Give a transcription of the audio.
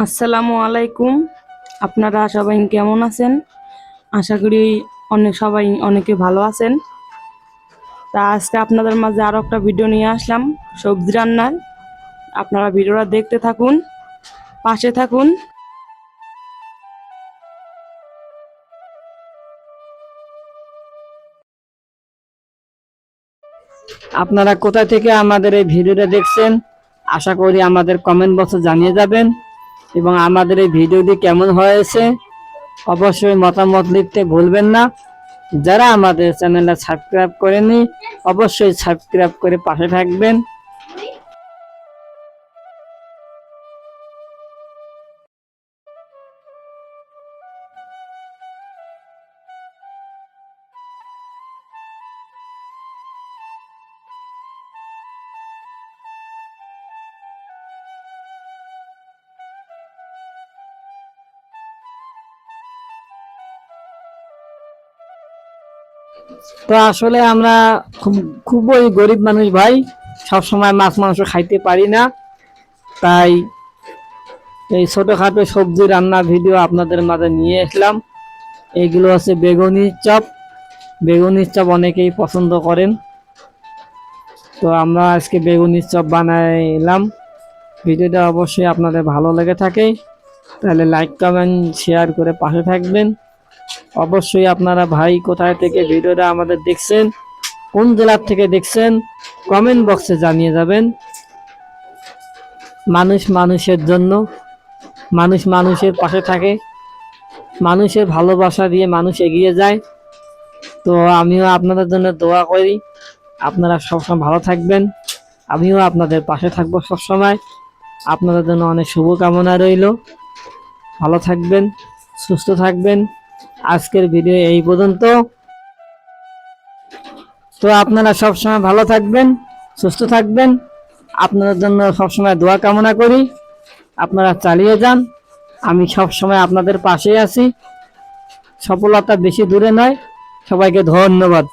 আসসালামু আলাইকুম। আপনারা সবাই কেমন আছেন? আশা করি অনেকে ভালো আছেন। তা আজকে আপনাদের মাঝে আরো একটা ভিডিও নিয়ে আসলাম সবজি রান্নার। আপনারা ভিডিওটা দেখতে থাকুন, পাশে থাকুন। আপনারা কোথা থেকে আমাদের এই ভিডিওটা দেখছেন আশা করি আমাদের কমেন্ট বক্সে জানিয়ে যাবেন, এবং আমাদের এই ভিডিওটি কেমন হয়েছে অবশ্যই মতামত লিখতে ভুলবেন না। যারা আমাদের চ্যানেলটা সাবস্ক্রাইব করেনি অবশ্যই সাবস্ক্রাইব করে পাশে থাকবেন। তো আসলে আমরা খুবই গরিব মানুষ ভাই, সব সময় মাছ মাংস খাইতে পারি না, তাই এই ছোটখাটো সবজি রান্না ভিডিও আপনাদের মাঝে নিয়ে আসলাম। এইগুলো আছে বেগুনির চপ অনেকেই পছন্দ করেন, তো আমরা আজকে বেগুনির চপ বানাইলাম। ভিডিওটা অবশ্যই আপনাদের ভালো লেগে থাকে তাহলে লাইক কমেন্ট শেয়ার করে পাশে থাকবেন। অবশ্যই আপনারা ভাই কোথায় থেকে ভিডিওটা আমাদের দেখছেন, কোন জেলার থেকে দেখছেন কমেন্ট বক্সে জানিয়ে যাবেন। মানুষ মানুষের জন্য, মানুষ মানুষের পাশে থাকে, মানুষের ভালোবাসা দিয়ে মানুষ এগিয়ে যায়। তো আমিও আপনাদের জন্য দোয়া করি আপনারা সবসময় ভালো থাকবেন, আমিও আপনাদের পাশে থাকবো সবসময়। আপনাদের জন্য অনেক শুভকামনা রইল। ভালো থাকবেন, সুস্থ থাকবেন। আজকের ভিডিও এই পর্যন্ত। তো আপনারা সবসময় ভালো থাকবেন, সুস্থ থাকবেন। আপনাদের জন্য সবসময় দোয়া কামনা করি। আপনারা চালিয়ে যান, আমি সবসময় আপনাদের পাশে আছি। সফলতা বেশি দূরে নয়। সবাইকে ধন্যবাদ।